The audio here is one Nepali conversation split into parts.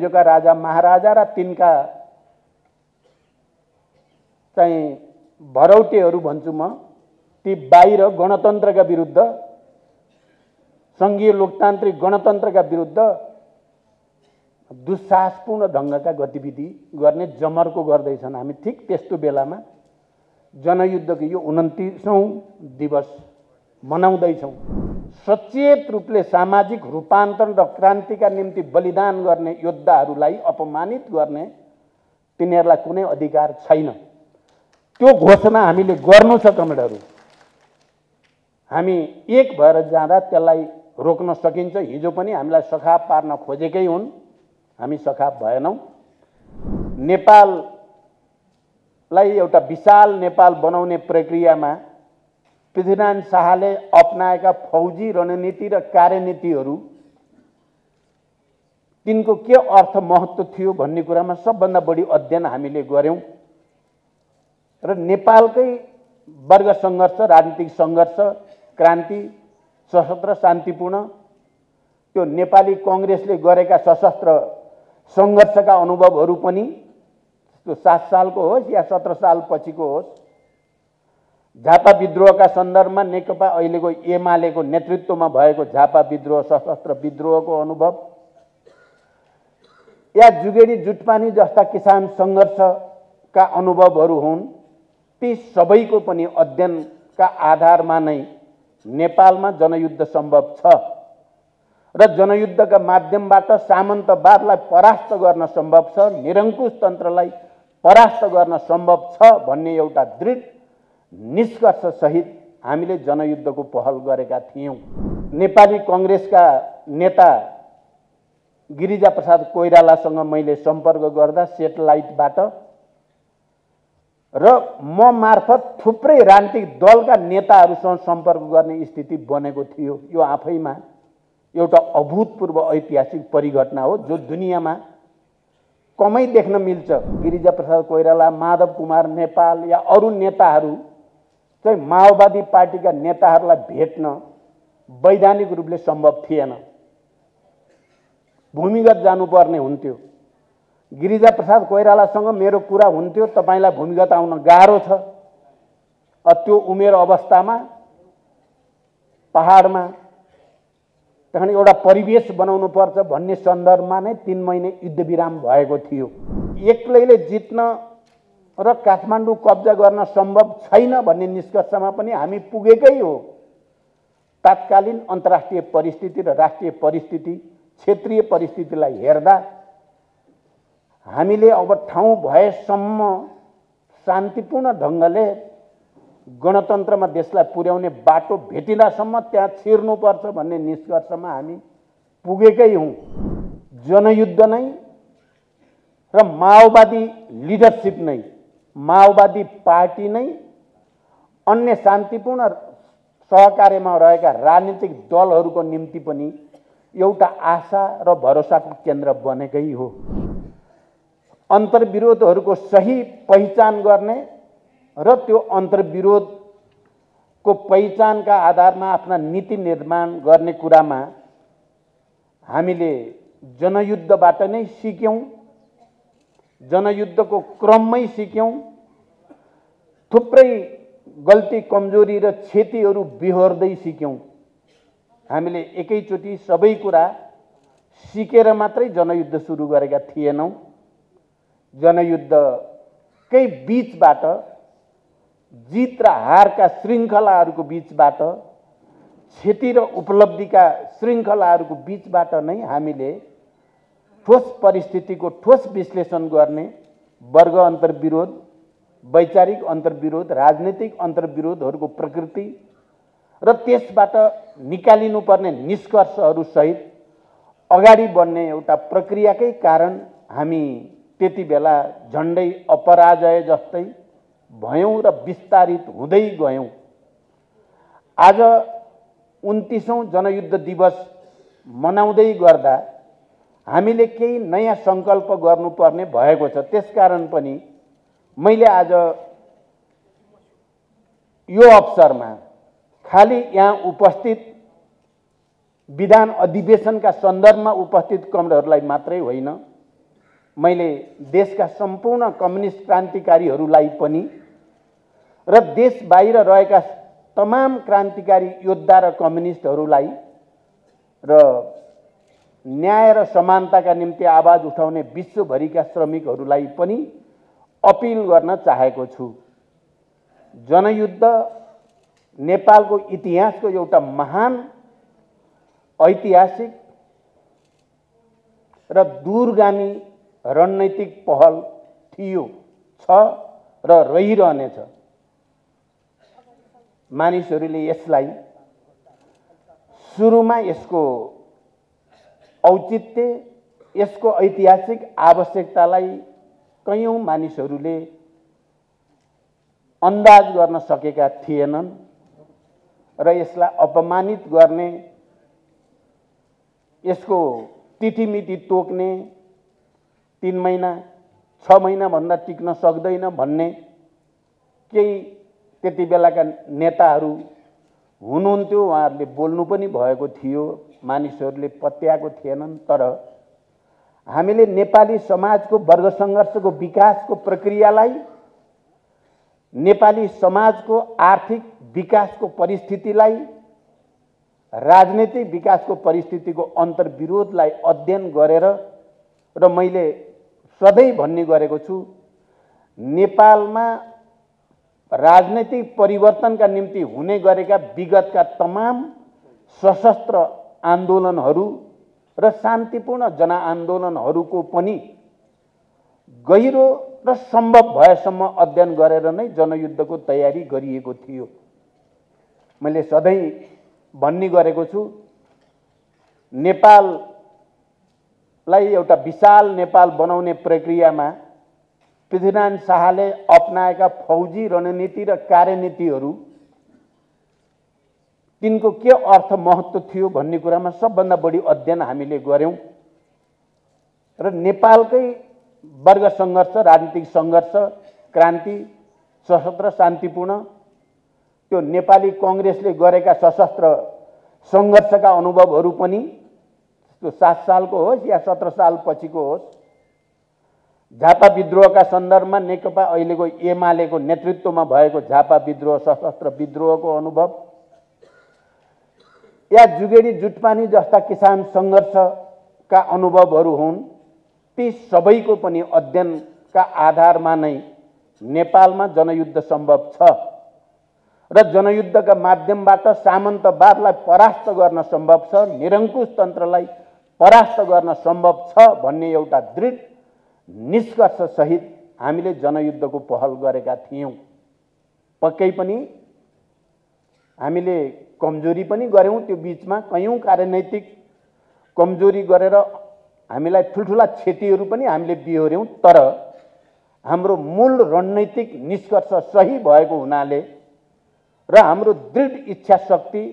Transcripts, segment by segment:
हिजोका राजा महाराजा र तिनका चाहिँ भरौटेहरू भन्छु म, ती बाहिर गणतन्त्रका विरुद्ध, संघीय लोकतान्त्रिक गणतन्त्रका विरुद्ध दुस्साहसपूर्ण ढङ्गका गतिविधि गर्ने जमर्को गर्दैछन्। हामी ठिक त्यस्तो बेलामा जनयुद्धको यो 29औं दिवस मनाउँदैछौँ। सचेत रूपले सामाजिक रूपान्तरण र क्रान्तिका निम्ति बलिदान गर्ने योद्धाहरूलाई अपमानित गर्ने तिनीहरूलाई कुनै अधिकार छैन। त्यो घोषणा हामीले गर्नु छ कमरेडहरू। हामी एक भएर जाँदा त्यसलाई रोक्न सकिन्छ। हिजो पनि हामीलाई सखाप पार्न खोजेकै हुन्, हामी सखाप भएनौँ। नेपाललाई एउटा विशाल नेपाल बनाउने प्रक्रियामा पृथ्वीनारायण शाहले अपनाएका फौजी रणनीति र कार्यनीतिहरू तिनको के अर्थ महत्त्व थियो भन्ने कुरामा सबभन्दा बढी अध्ययन हामीले गर्यौं र नेपालकै वर्ग सङ्घर्ष, राजनीतिक सङ्घर्ष, क्रान्ति, सशस्त्र शान्तिपूर्ण त्यो नेपाली कांग्रेसले गरेका सशस्त्र सङ्घर्षका अनुभवहरू पनि त्यो 7 सालको होस् या 17 साल पछिको होस्, झापा विद्रोहका सन्दर्भमा नेकपा अहिलेको एमालेको नेतृत्वमा भएको झापा विद्रोह, सशस्त्र विद्रोहको अनुभव या जुगेडी जुटपानी जस्ता किसान सङ्घर्षका अनुभवहरू हुन्, ती सबैको पनि अध्ययनका आधारमा नै नेपालमा जनयुद्ध सम्भव छ र जनयुद्धका माध्यमबाट सामन्तवादलाई परास्त गर्न सम्भव छ, निरङ्कुश तन्त्रलाई परास्त गर्न सम्भव छ भन्ने एउटा दृढ निष्कर्ष सहित हामीले जनयुद्धको पहल गरेका थियौं। नेपाली कांग्रेसका नेता गिरिजाप्रसाद कोइरालासँग मैले सम्पर्क गर्दा सेटेलाइटबाट र म मार्फत थुप्रै राजनीतिक दलका नेताहरूसँग सम्पर्क गर्ने स्थिति बनेको थियो। यो आफैमा एउटा अभूतपूर्व ऐतिहासिक परिघटना हो जो दुनियाँमा कमै देख्न मिल्छ। गिरिजाप्रसाद कोइराला, माधव कुमार नेपाल या अरू नेताहरू चाहिँ माओवादी पार्टीका नेताहरूलाई भेट्न वैधानिक रूपले सम्भव थिएन, भूमिगत जानुपर्ने हुन्थ्यो। गिरिजाप्रसाद कोइरालासँग मेरो कुरा हुन्थ्यो, तपाईलाई भूमिगत आउन गाह्रो छ, त्यो उमेर अवस्थामा पहाडमा त्यहाँ एउटा परिवेश बनाउनु पर्छ भन्ने सन्दर्भमा नै 3 महिने युद्धविराम भएको थियो। एक्लैले जित्न र काठमाडौँ कब्जा गर्न सम्भव छैन भन्ने निष्कर्षमा पनि हामी पुगेकै हो। तत्कालीन अन्तर्राष्ट्रिय परिस्थिति र राष्ट्रिय परिस्थिति, क्षेत्रीय परिस्थितिलाई हेर्दा हामीले अब ठाउँ भएसम्म शान्तिपूर्ण ढङ्गले गणतन्त्रमा देशलाई पुर्याउने बाटो भेटिँदासम्म त्यहाँ छिर्नुपर्छ भन्ने निष्कर्षमा हामी पुगेकै हौं। जनयुद्ध नै र माओवादी लिडरसिप नै, माओवादी पार्टी नै अन्य शान्तिपूर्ण सहकार्यमा रहेका राजनीतिक दलहरूको निम्ति पनि एउटा आशा र भरोसाको केन्द्र बनेकै हो। अन्तर्विरोधहरूको सही पहिचान गर्ने र त्यो अन्तर्विरोधको पहिचानका आधारमा आफ्ना नीति निर्माण गर्ने कुरामा हामीले जनयुद्धबाट नै सिक्यौं, जनयुद्धको क्रममै सिक्यौं। थुप्रै गल्ती, कमजोरी र क्षतिहरू बिहोर्दै सिक्यौं। हामीले एकैचोटि सबै कुरा सिकेर मात्रै जनयुद्ध सुरु गरेका थिएनौं। जनयुद्धकै बीचबाट, जित र हारका श्रृङ्खलाहरूको बीचबाट, क्षति र उपलब्धिका श्रृङ्खलाहरूको बीचबाट नै हामीले ठोस परिस्थितिको ठोस विश्लेषण गर्ने, वर्ग अन्तर्विरोध, वैचारिक अन्तर्विरोध, राजनीतिक अन्तर्विरोधहरूको प्रकृति र त्यसबाट निकालिनुपर्ने निष्कर्षहरू सहित अगाडि बढ्ने एउटा प्रक्रियाकै कारण हामी त्यति बेला झण्डै अपराजय जस्तै भयौं र विस्तारित हुँदै गयौं। आज 29औं जनयुद्ध दिवस मनाउँदै गर्दा हामीले केही नयाँ संकल्प गर्नुपर्ने भएको छ। त्यसकारण पनि मैले आज यो अवसरमा खाली यहाँ उपस्थित विधान अधिवेशनका सन्दर्भमा उपस्थित कमरेडहरूलाई मात्रै होइन, मैले देशका सम्पूर्ण कम्युनिस्ट क्रान्तिकारीहरूलाई पनि र देश बाहिर रहेका तमाम क्रान्तिकारी योद्धा र कम्युनिस्टहरूलाई र न्याय र समानताका निम्ति आवाज उठाउने विश्वभरिका श्रमिकहरूलाई पनि अपिल गर्न चाहेको छु। जनयुद्ध नेपालको इतिहासको एउटा महान ऐतिहासिक र दूरगामी रणनीतिक पहल थियो, छ र रहिरहनेछ। मानिसहरूले यसलाई सुरुमा यसको औचित्य, यसको ऐतिहासिक आवश्यकतालाई कयौं मानिसहरूले अन्दाज गर्न सकेका थिएनन् र यसलाई अपमानित गर्ने, यसको तिथिमिति तोक्ने, 3 महिना 6 महिना भन्दा टिक्न सक्दैन भन्ने केही त्यति बेलाका नेताहरू हुनुहुन्थ्यो। उहाँहरूले बोल्नु पनि भएको थियो, मानिसहरूले पत्याएको थिएनन्। तर हामीले नेपाली समाजको वर्ग सङ्घर्षको विकासको प्रक्रियालाई, नेपाली समाजको आर्थिक विकासको परिस्थितिलाई, राजनीतिक विकासको परिस्थितिको अन्तर्विरोधलाई अध्ययन गरेर र मैले सधैँ भन्ने गरेको छु, नेपालमा राजनैतिक परिवर्तनका निम्ति हुने गरेका विगतका तमाम सशस्त्र आन्दोलनहरू र शान्तिपूर्ण जनआन्दोलनहरूको पनि गहिरो र सम्भव भएसम्म अध्ययन गरेर नै जनयुद्धको तयारी गरिएको थियो। मैले सधैँ भन्ने गरेको छु, नेपाललाई एउटा विशाल नेपाल बनाउने प्रक्रियामा पृथ्वीनारायण शाहले अपनाएका फौजी रणनीति र कार्यनीतिहरू, तिनको के अर्थ महत्त्व थियो भन्ने कुरामा सबभन्दा बढी अध्ययन हामीले गर्यौं र नेपालकै वर्ग सङ्घर्ष, राजनीतिक सङ्घर्ष, क्रान्ति, सशस्त्र शान्तिपूर्ण, त्यो नेपाली कांग्रेसले गरेका सशस्त्र सङ्घर्षका अनुभवहरू पनि त्यो 7 सालको होस् या 17 साल पछिको होस्, झापा विद्रोहका सन्दर्भमा नेकपा अहिलेको एमालेको नेतृत्वमा भएको झापा विद्रोह, सशस्त्र विद्रोहको अनुभव, या जुगेडी जुटपानी जस्ता किसान सङ्घर्षका अनुभवहरू हुन्, ती सबैको पनि अध्ययनका आधारमा नै नेपालमा जनयुद्ध सम्भव छ र जनयुद्धका माध्यमबाट सामन्तवादलाई परास्त गर्न सम्भव छ, निरङ्कुश तन्त्रलाई परास्त गर्न सम्भव छ भन्ने एउटा दृढ निष्कर्ष सहित हामीले जनयुद्धको पहल गरेका थियौं। पक्कै पनि हामीले कमजोरी पनि गर्यौं, त्यो बीचमा कयौं कार्यनैतिक कमजोरी गरेर हामीलाई ठुलठुला क्षतिहरू पनि हामीले बिहोर्यौं। तर हाम्रो मूल रणनीतिक निष्कर्ष सही भएको हुनाले र हाम्रो दृढ इच्छा शक्ति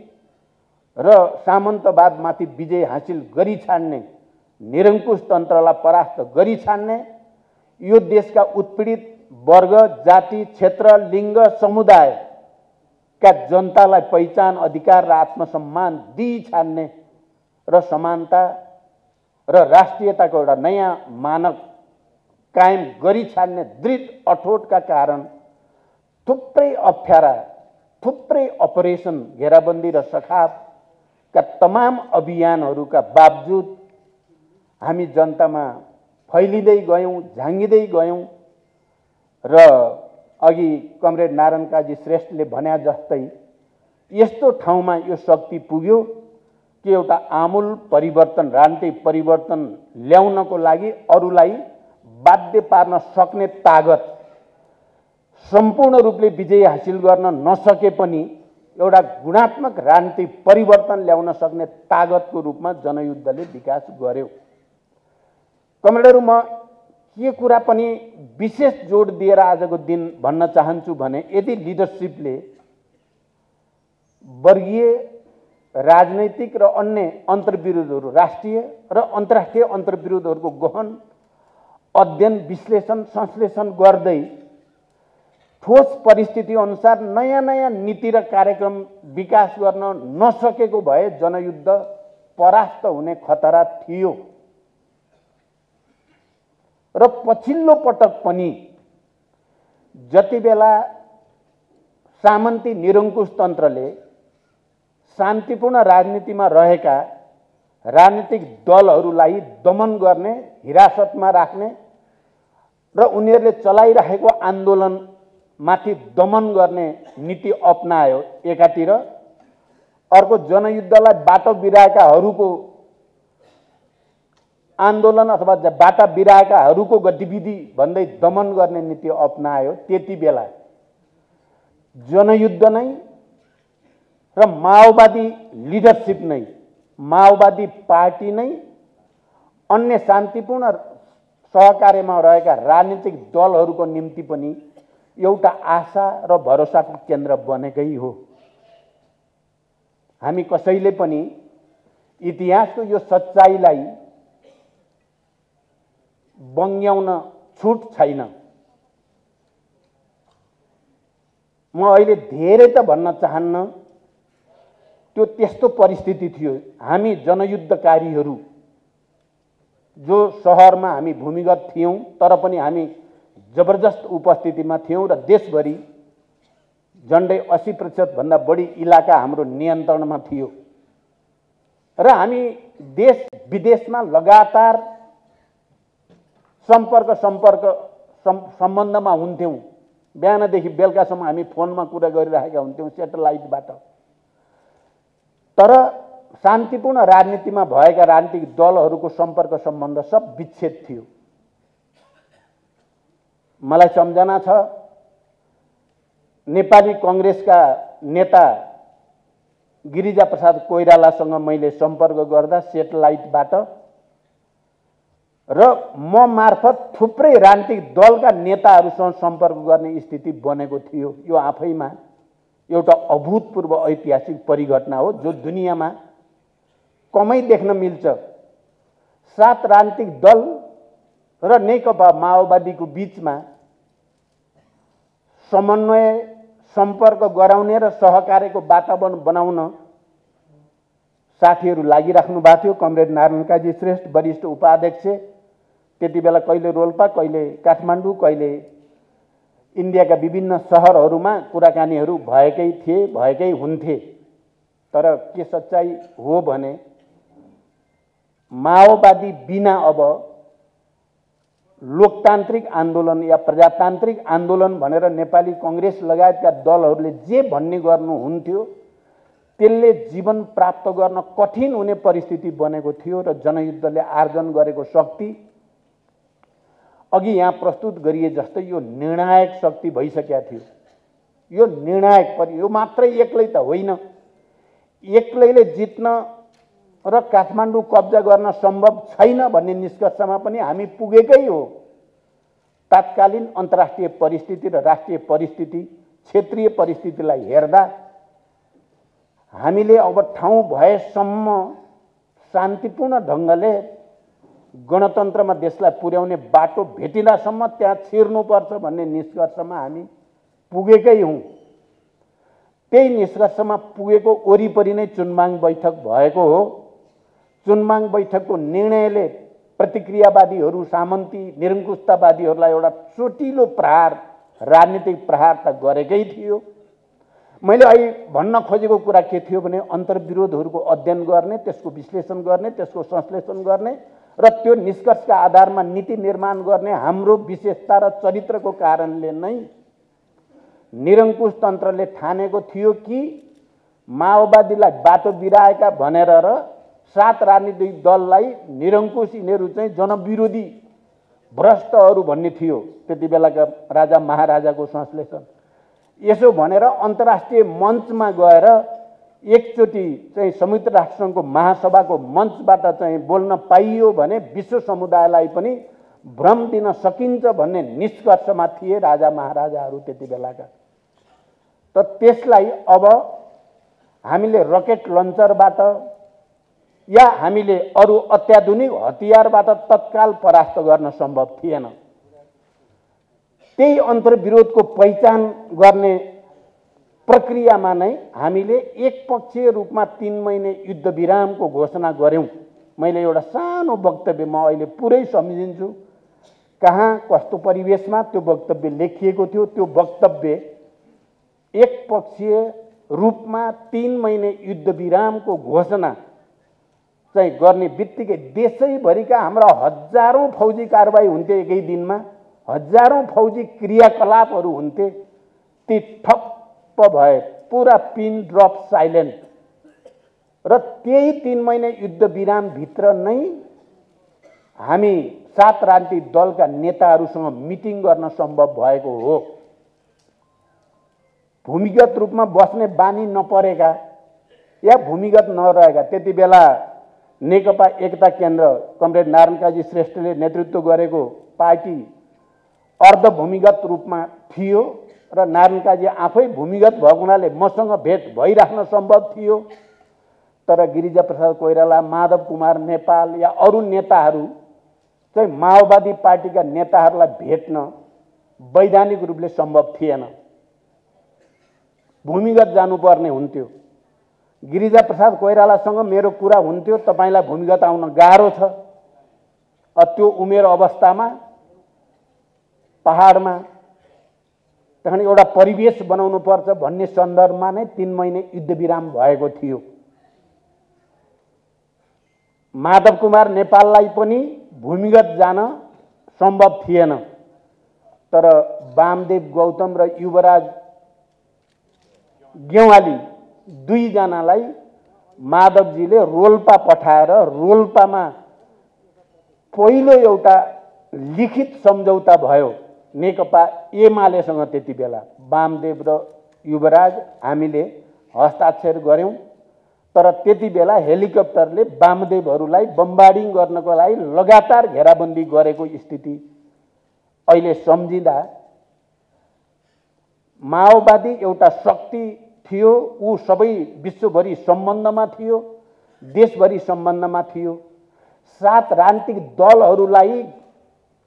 र सामन्तवादमाथि विजय हासिल गरी छाड्ने, निरङ्कुश तन्त्रलाई परास्त गरी छाड्ने, यो देशका उत्पीडित वर्ग, जाति, क्षेत्र, लिङ्ग, समुदायका जनतालाई पहिचान, अधिकार र आत्मसम्मान दिई छाड्ने र समानता र राष्ट्रियताको एउटा नयाँ मानक कायम गरी छाड्ने दृढ अठोटका कारण थुप्रै अप्ठ्यारा, थुप्रै अपरेसन, घेराबन्दी र सखापका तमाम अभियानहरूका बावजुद हामी जनतामा फैलिँदै गयौं, झाँगिँदै गयौं र अघि कमरेड नारायण काजी श्रेष्ठले भन्या जस्तै यस्तो ठाउँमा यो शक्ति पुग्यो कि एउटा आमूल परिवर्तन, राजनीतिक परिवर्तन ल्याउनको लागि अरूलाई बाध्य पार्न सक्ने तागत, सम्पूर्ण रूपले विजय हासिल गर्न नसके पनि एउटा गुणात्मक राजनीतिक परिवर्तन ल्याउन सक्ने तागतको रूपमा जनयुद्धले विकास गर्यो। कमरेडहरू, म के कुरा पनि विशेष जोड दिएर आजको दिन भन्न चाहन्छु भने, यदि लिडरसिपले वर्गीय, राजनैतिक र अन्य अन्तर्विरोधहरू, राष्ट्रिय र अन्तर्राष्ट्रिय अन्तर्विरोधहरूको गहन अध्ययन, विश्लेषण, संश्लेषण गर्दै ठोस परिस्थिति अनुसार नयाँ नयाँ नीति र कार्यक्रम विकास गर्न नसकेको भए जनयुद्ध परास्त हुने खतरा थियो। र पछिल्लो पटक पनि जति बेला सामन्ती निरङ्कुश तन्त्रले शान्तिपूर्ण राजनीतिमा रहेका राजनीतिक दलहरूलाई दमन गर्ने, हिरासतमा राख्ने र उनीहरूले चलाइरहेको आन्दोलनमाथि दमन गर्ने नीति अपनायो एकातिर, अर्को जनयुद्धलाई बाटो बिराएकाहरूको आन्दोलन अथवा बाटा बिराएकाहरूको गतिविधि भन्दै दमन गर्ने नीति अपनायो। त्यति बेला जनयुद्ध नै र माओवादी लिडरसिप नै, माओवादी पार्टी नै अन्य शान्तिपूर्ण सहकार्यमा रहेका राजनीतिक दलहरूको निम्ति पनि एउटा आशा र भरोसाको केन्द्र बनेकै हो। हामी कसैले पनि इतिहासको यो सच्चाइलाई बङ्ग्याउन छुट छैन। म अहिले धेरै त भन्न चाहन्न, त्यो त्यस्तो परिस्थिति थियो। हामी जनयुद्धकारीहरू जो शहरमा हामी भूमिगत थियौं, तर पनि हामी जबरजस्त उपस्थितिमा थियौं र देशभरि झन्डै 80% भन्दा बढी इलाका हाम्रो नियन्त्रणमा थियो र हामी देश विदेशमा लगातार सम्बन्धमा हुन्थ्यौं। बिहानदेखि बेलुकासम्म हामी फोनमा कुरा गरिरहेका हुन्थ्यौं सेटेलाइटबाट। तर शान्तिपूर्ण राजनीतिमा भएका राजनीतिक दलहरूको सम्पर्क सम्बन्ध सब विच्छेद थियो। मलाई सम्झना छ, नेपाली कांग्रेसका नेता गिरिजाप्रसाद कोइरालासँग मैले सम्पर्क गर्दा सेटेलाइटबाट र म मार्फत थुप्रै राजनीतिक दलका नेताहरूसँग सम्पर्क गर्ने स्थिति बनेको थियो। यो आफैमा एउटा अभूतपूर्व ऐतिहासिक परिघटना हो जो दुनियाँमा कमै देख्न मिल्छ। 7 राजनीतिक दल र नेकपा माओवादीको बीचमा समन्वय, सम्पर्क गराउने र सहकार्यको वातावरण बनाउन साथीहरू लागिराख्नु भएको थियो। कमरेड नारायण काजी श्रेष्ठ वरिष्ठ उपाध्यक्ष, त्यति बेला कहिले रोल्पा, कहिले काठमाडौँ, कहिले इन्डियाका विभिन्न शहरहरूमा कुराकानीहरू भएकै थिए, भएकै हुन्थे। तर के सच्चाइ हो भने माओवादी बिना अब लोकतान्त्रिक आन्दोलन या प्रजातान्त्रिक आन्दोलन भनेर नेपाली कांग्रेस लगायतका दलहरूले जे भन्ने गर्नुहुन्थ्यो त्यसले जीवन प्राप्त गर्न कठिन हुने परिस्थिति बनेको थियो र जनयुद्धले आर्जन गरेको शक्ति अघि यहाँ प्रस्तुत गरिए जस्तै यो निर्णायक शक्ति भइसकेका थियो। यो निर्णायक पनि, यो मात्रै एक्लै त होइन, एक्लैले जित्न र काठमाडौँ कब्जा गर्न सम्भव छैन भन्ने निष्कर्षमा पनि हामी पुगेकै हो। तात्कालीन अन्तर्राष्ट्रिय परिस्थिति र राष्ट्रिय परिस्थिति, क्षेत्रीय परिस्थितिलाई हेर्दा हामीले अब ठाउँ भएसम्म शान्तिपूर्ण ढङ्गले गणतन्त्रमा देशलाई पुर्याउने बाटो भेटिँदासम्म त्यहाँ छिर्नुपर्छ भन्ने निष्कर्षमा हामी पुगेकै हौं। त्यही निष्कर्षमा पुगेको वरिपरि नै चुनबाङ बैठक भएको हो। चुनबाङ बैठकको निर्णयले प्रतिक्रियावादीहरू, सामन्ती निरङ्कुशतावादीहरूलाई एउटा चोटिलो प्रहार, राजनीतिक प्रहार त गरेकै थियो। मैले अहिले भन्न खोजेको कुरा के थियो भने अन्तर्विरोधहरूको अध्ययन गर्ने, त्यसको विश्लेषण गर्ने, त्यसको संश्लेषण गर्ने र त्यो निष्कर्षका आधारमा नीति निर्माण गर्ने हाम्रो विशेषता र चरित्रको कारणले नै निरङ्कुश तन्त्रले ठानेको थियो कि माओवादीलाई बाटो बिराएका भनेर र 7 राजनीतिक दललाई निरङ्कुश, यिनीहरू चाहिँ जनविरोधी भ्रष्टहरू भन्ने थियो त्यति बेलाका राजा महाराजाको संश्लेषण। यसो भनेर अन्तर्राष्ट्रिय मञ्चमा गएर एकचोटि चाहिँ संयुक्त राष्ट्रसङ्घको महासभाको मञ्चबाट चाहिँ बोल्न पाइयो भने विश्व समुदायलाई पनि भ्रम दिन सकिन्छ भन्ने निष्कर्षमा थिए राजा महाराजाहरू त्यति बेलाका। त त्यसलाई अब हामीले रकेट लन्चरबाट या हामीले अरू अत्याधुनिक हतियारबाट तत्काल परास्त गर्न सम्भव थिएन। त्यही अन्तर्विरोधको पहिचान गर्ने प्रक्रियामा नै हामीले एकपक्षीय रूपमा 3 महिने युद्ध विरामको घोषणा गर्यौं। मैले एउटा सानो वक्तव्य म अहिले पुरै सम्झिन्छु। कहाँ कस्तो परिवेशमा त्यो वक्तव्य लेखिएको थियो। त्यो वक्तव्य एकपक्षीय रूपमा 3 महिने युद्ध विरामको घोषणा चाहिँ गर्ने बित्तिकै देशैभरिका हाम्रा हजारौं फौजी कारबाही हुन्थे, एकै दिनमा हजारौं फौजी क्रियाकलापहरू हुन्थे। ती ठप्प भए, पुरा पिन ड्रप साइलेन्ट। र त्यही 3 महिने युद्ध विराम भित्र नै हामी 7 राजनीतिक दलका नेताहरूसँग मिटिङ गर्न सम्भव भएको हो। भूमिगत रूपमा बस्ने बानी नपरेका या भूमिगत नरहेका, त्यति बेला नेकपा एकता केन्द्र कमरेड नारायण काजी श्रेष्ठले नेतृत्व गरेको पार्टी अर्ध भूमिगत रूपमा थियो र नारायण काजी आफै भूमिगत भएको हुनाले मसँग भेट भइराख्न सम्भव थियो। तर गिरिजा प्रसाद कोइराला, माधव कुमार नेपाल या अरू नेताहरू चाहिँ माओवादी पार्टीका नेताहरूलाई भेट्न वैधानिक रूपले सम्भव थिएन, भूमिगत जानुपर्ने हुन्थ्यो। गिरिजा प्रसाद कोइरालासँग मेरो कुरा हुन्थ्यो, तपाईलाई भूमिगत आउन गाह्रो छ, त्यो उमेर अवस्थामा पहाडमा तखन एउटा परिवेश बनाउनु पर्छ भन्ने सन्दर्भमा नै 3 महिने युद्ध विराम भएको थियो। माधव कुमार नेपाललाई पनि भूमिगत जान सम्भव थिएन, तर वामदेव गौतम र युवराज गेवाली दुईजनालाई माधवजीले रोल्पा पठाएर रोल्पामा पहिलो एउटा लिखित सम्झौता भयो नेकपा एमालेसँग। त्यति बेला वामदेव र युवराज हामीले हस्ताक्षर गर्यौं, तर त्यति बेला हेलिकप्टरले वामदेवहरूलाई बम्बार्डिङ गर्नको लागि लगातार घेराबन्दी गरेको स्थिति अहिले सम्झिँदा माओवादी एउटा शक्ति थियो, ऊ सबै विश्वभरि सम्बन्धमा थियो, देशभरि सम्बन्धमा थियो। 7 राजनीतिक दलहरूलाई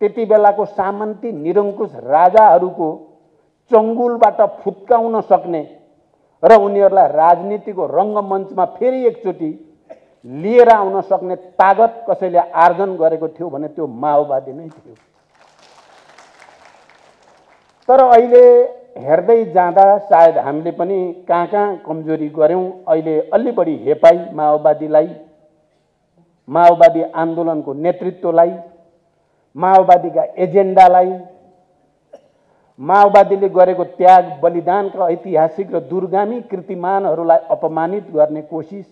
त्यति बेलाको सामन्ती निरङ्कुश राजाहरूको चङ्गुलबाट फुत्काउन सक्ने र उनीहरूलाई राजनीतिको रङ्गमञ्चमा फेरि एकचोटि लिएर आउन सक्ने तागत कसैले आर्जन गरेको थियो भने त्यो माओवादी नै थियो। तर अहिले हेर्दै जाँदा सायद हामीले पनि कहाँ कहाँ कमजोरी गर्यौं। अहिले अलि बढी हेपाई माओवादीलाई, माओवादी आन्दोलनको नेतृत्वलाई, माओवादीका एजेन्डालाई, माओवादीले गरेको त्याग बलिदानका ऐतिहासिक र दूरगामी कृतिमानहरूलाई अपमानित गर्ने कोसिस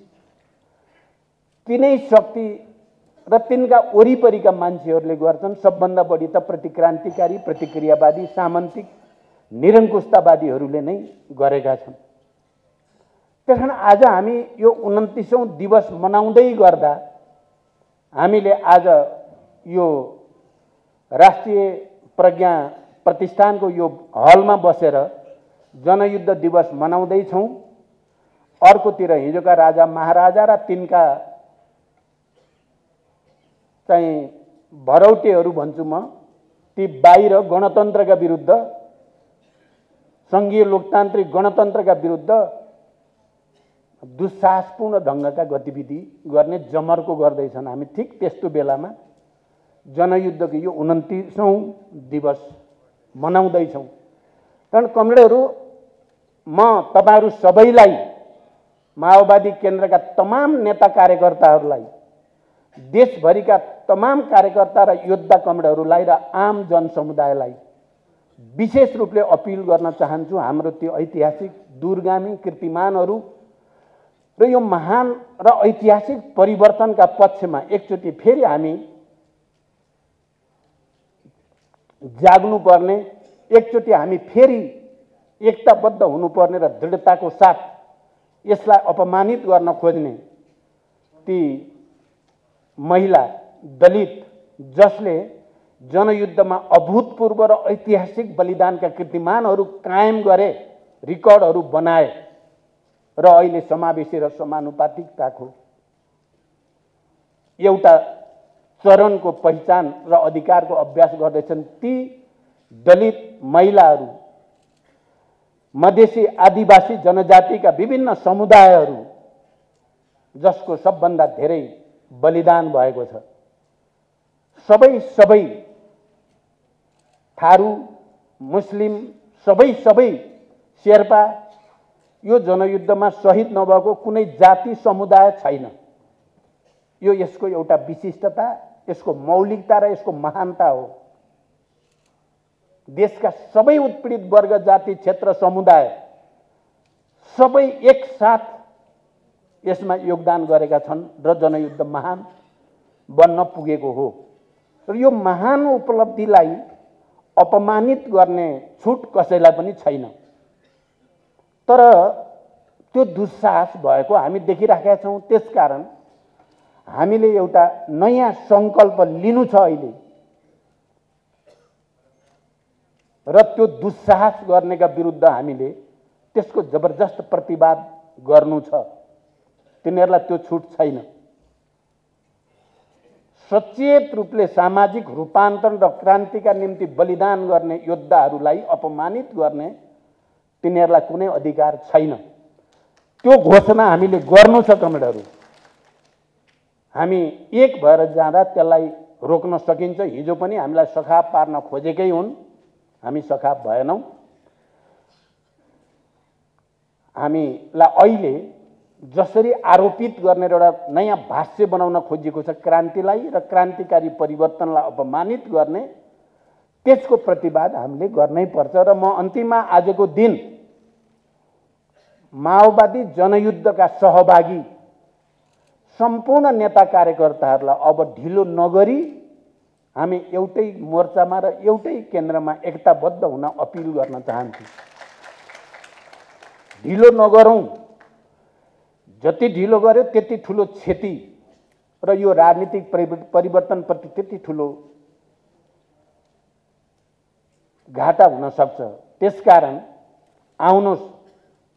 तिनै शक्ति र तिनका वरिपरिका मान्छेहरूले गर्छन्। सबभन्दा बढी त प्रतिक्रान्तिकारी, प्रतिक्रियावादी, सामन्तिक, निरङ्कुशतावादीहरूले नै गरेका छन्। त्यसकारण आज हामी यो 29औं दिवस मनाउँदै गर्दा हामीले आज यो राष्ट्रिय प्रज्ञा प्रतिष्ठानको यो हलमा बसेर जनयुद्ध दिवस मनाउँदैछौँ। अर्कोतिर हिजोका राजा महाराजा र तिनका चाहिँ भरौटेहरू भन्छु म, ती बाहिर गणतन्त्रका विरुद्ध, संघीय लोकतान्त्रिक गणतन्त्रका विरुद्ध दुस्साहसपूर्ण ढङ्गका गतिविधि गर्ने जमर्को गर्दैछन्। हामी ठिक त्यस्तो बेलामा जनयुद्धको यो 29औं दिवस मनाउँदैछौँ। कारण कमरेडहरू, म तपाईहरू सबैलाई, माओवादी केन्द्रका तमाम नेता कार्यकर्ताहरूलाई, देशभरिका तमाम कार्यकर्ता र योद्धा कमरेडहरूलाई र आम जनसमुदायलाई विशेष रूपले अपिल गर्न चाहन्छु। हाम्रो त्यो ऐतिहासिक दूरगामी कृतिमानहरू र यो महान र ऐतिहासिक परिवर्तनका पक्षमा एकचोटि फेरि हामी जाग्नुपर्ने, एकचोटि हामी फेरि एकताबद्ध हुनुपर्ने र दृढताको साथ यसलाई अपमानित गर्न खोज्ने ती महिला, दलित, जसले जनयुद्धमा अभूतपूर्व र ऐतिहासिक बलिदानका कीर्तिमानहरू कायम गरे, रिकर्डहरू बनाए र अहिले समावेशी र समानुपातिकताको एउटा चरणको पहिचान र अधिकारको अभ्यास गर्दैछन्। ती दलित महिलाहरू, मधेसी आदिवासी जनजातिका विभिन्न समुदायहरू जसको सबभन्दा धेरै बलिदान भएको छ, सबै थारू, मुस्लिम, सबै शेर्पा, यो जनयुद्धमा शहीद नभएको कुनै जाति समुदाय छैन। यो यसको एउटा विशिष्टता, यसको मौलिकता र यसको महानता हो। देशका सबै उत्पीडित वर्ग, जाति, क्षेत्र, समुदाय सबै एकसाथ यसमा योगदान गरेका छन् र जनयुद्ध महान बन्न पुगेको हो। र यो महान उपलब्धिलाई अपमानित गर्ने छुट कसैलाई पनि छैन। तर त्यो दुस्साहस भएको हामी देखिराखेका छौँ। त्यसकारण हामीले एउटा नयाँ सङ्कल्प लिनु छ अहिले र त्यो दुस्साहस गर्नेका विरुद्ध हामीले त्यसको जबरजस्त प्रतिवाद गर्नु छ। तिनीहरूलाई त्यो छुट छैन। सचेत रूपले सामाजिक रूपान्तरण र क्रान्तिका निम्ति बलिदान गर्ने योद्धाहरूलाई अपमानित गर्ने तिनीहरूलाई कुनै अधिकार छैन। त्यो घोषणा हामीले गर्नु छ कमरेडहरू। हामी एक भएर जाँदा त्यसलाई रोक्न सकिन्छ। हिजो पनि हामीलाई सखाप पार्न खोजेकै हुन्, हामी सखाप भएनौँ। हामीलाई अहिले जसरी आरोपित गर्ने एउटा नयाँ भाष्य बनाउन खोजिएको छ क्रान्तिलाई र क्रान्तिकारी परिवर्तनलाई अपमानित गर्ने, त्यसको प्रतिवाद हामीले गर्नै पर्छ। र म अन्तिममा आजको दिन माओवादी जनयुद्धका सहभागी सम्पूर्ण नेता कार्यकर्ताहरूलाई अब ढिलो नगरी हामी एउटै मोर्चामा र एउटै केन्द्रमा एकताबद्ध हुन अपिल गर्न चाहन्छु। ढिलो नगरौँ। जति ढिलो गर्यो त्यति ठुलो क्षति र यो राजनीतिक परिवर्तनप्रति त्यति ठुलो घाटा हुन सक्छ। त्यसकारण आउनुहोस्,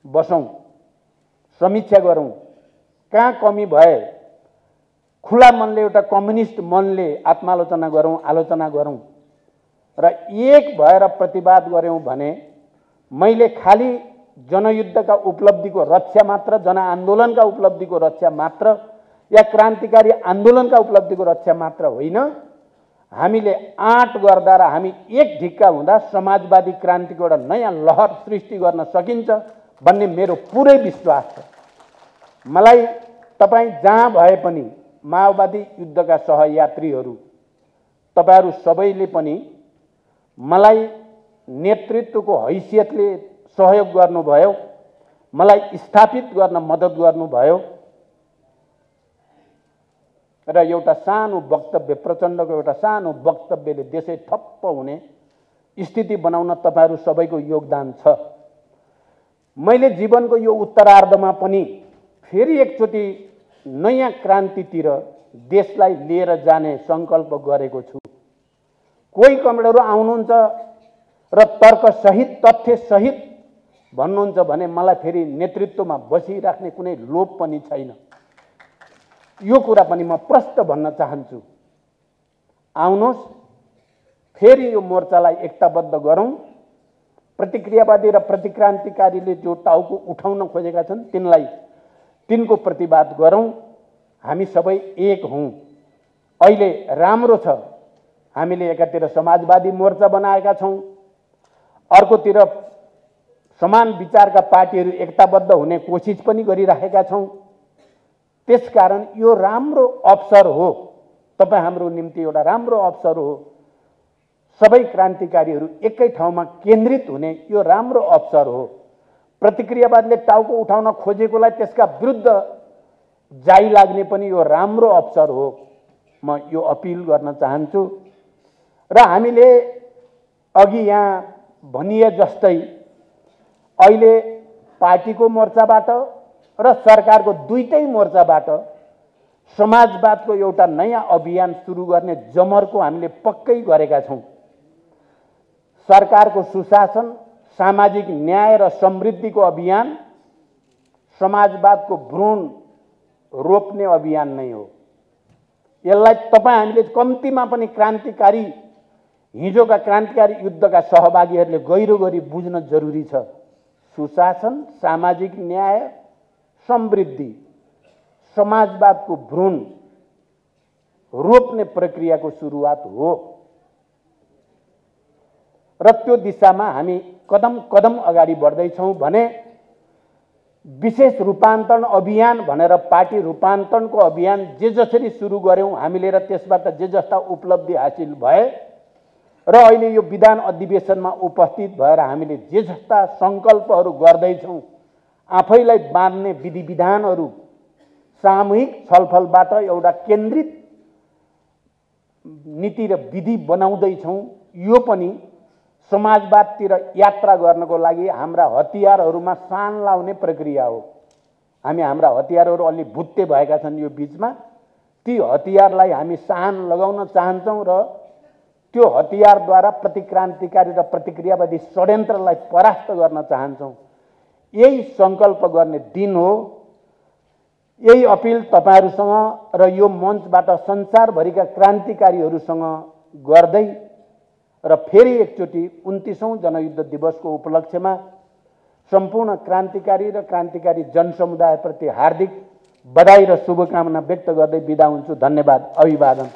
बसौँ, समीक्षा गरौँ, कहाँ कमी भए खुला मनले, एउटा कम्युनिस्ट मनले आत्मालोचना गरौँ, आलोचना गरौँ र एक भएर प्रतिवाद गऱ्यौँ भने मैले खालि जनयुद्धका उपलब्धिको रक्षा मात्र, जनआन्दोलनका उपलब्धिको रक्षा मात्र या क्रान्तिकारी आन्दोलनका उपलब्धिको रक्षा मात्र होइन, हामीले आँट गर्दा र हामी एक ढिक्का हुँदा समाजवादी क्रान्तिको एउटा नयाँ लहर सृष्टि गर्न सकिन्छ भन्ने मेरो पुरै विश्वास छ। मलाई तपाईँ जहाँ भए पनि माओवादी युद्धका सहयात्रीहरू, तपाईँहरू सबैले पनि मलाई नेतृत्वको हैसियतले सहयोग गर्नुभयो, मलाई स्थापित गर्न मद्दत गर्नुभयो र एउटा सानो वक्तव्य, प्रचण्डको एउटा सानो वक्तव्यले देशै ठप्प हुने स्थिति बनाउन तपाईँहरू सबैको योगदान छ। मैले जीवनको यो उत्तरार्धमा पनि फेरि एकचोटि नयाँ क्रान्तितिर देशलाई लिएर जाने सङ्कल्प गरेको छु। कोही कमरेडहरू आउनुहुन्छ र तर्कसहित, तथ्यसहित भन्नुहुन्छ भने मलाई फेरि नेतृत्वमा बसिराख्ने कुनै लोभ पनि छैन। यो कुरा पनि म प्रष्ट भन्न चाहन्छु। आउनुहोस्, फेरि यो मोर्चालाई एकताबद्ध गरौँ। प्रतिक्रियावादी र प्रतिक्रान्तिकारीले जो टाउको उठाउन खोजेका छन् तिनको प्रतिवाद गरौँ। हामी सबै एक हौँ। अहिले राम्रो छ, हामीले एकातिर समाजवादी मोर्चा बनाएका छौँ, अर्कोतिर समान विचारका पार्टीहरू एकताबद्ध हुने कोसिस पनि गरिरहेका छौँ। त्यसकारण यो राम्रो अवसर हो, तपाईँ हाम्रो निम्ति एउटा राम्रो अवसर हो। सबै क्रान्तिकारीहरू एकै ठाउँमा केन्द्रित हुने यो राम्रो अवसर हो। प्रतिक्रियावादले टाउको उठाउन खोजेकोलाई त्यसका विरुद्ध जाइ लाग्ने पनि यो राम्रो अवसर हो। म यो अपिल गर्न चाहन्छु। र हामीले अघि यहाँ भनिए जस्तै अहिले पार्टीको मोर्चाबाट र सरकारको दुईटै मोर्चाबाट समाजवादको एउटा नयाँ अभियान सुरु गर्ने जमर्को हामीले पक्कै गरेका छौँ। सरकारको सुशासन, सामाजिक न्याय र समृद्धिको अभियान समाजवादको भ्रूण रोप्ने अभियान नै हो। यसलाई तपाईँ हामीले कम्तीमा पनि क्रान्तिकारी, हिजोका क्रान्तिकारी युद्धका सहभागीहरूले गहिरो गरी बुझ्न जरुरी छ। सुशासन, सामाजिक न्याय, समृद्धि, समाजवादको भ्रूण रोप्ने प्रक्रियाको सुरुवात हो। र त्यो दिशामा हामी कदम कदम अगाडि बढ्दैछौँ भने विशेष रूपान्तरण अभियान भनेर पार्टी रूपान्तरणको अभियान जे जसरी सुरु गर्यौँ हामीले र त्यसबाट जे जस्ता उपलब्धि हासिल भए र अहिले यो विधान अधिवेशनमा उपस्थित भएर हामीले जे जस्ता सङ्कल्पहरू गर्दैछौँ आफैलाई बाँध्ने विधि विधानहरू सामूहिक छलफलबाट एउटा केन्द्रित नीति र विधि बनाउँदैछौँ। यो पनि समाजवादतिर यात्रा गर्नको लागि हाम्रा हतियारहरूमा सान लाउने प्रक्रिया हो। हामी हाम्रा हतियारहरू अलि भुत्ते भएका छन् यो बीचमा, ती हतियारलाई हामी सान लगाउन चाहन्छौँ र त्यो हतियारद्वारा प्रतिक्रान्तिकारी र प्रतिक्रियावादी षड्यन्त्रलाई परास्त गर्न चाहन्छौँ। यही सङ्कल्प गर्ने दिन हो। यही अपिल तपाईहरुसँग र यो मञ्चबाट संसारभरिका क्रान्तिकारीहरूसँग गर्दै र फेरि एकचोटि 29औं जनयुद्ध दिवसको उपलक्ष्यमा सम्पूर्ण क्रान्तिकारी र क्रान्तिकारी जनसमुदायप्रति हार्दिक बधाई र शुभकामना व्यक्त गर्दै बिदा हुन्छु। धन्यवाद। अभिवादन।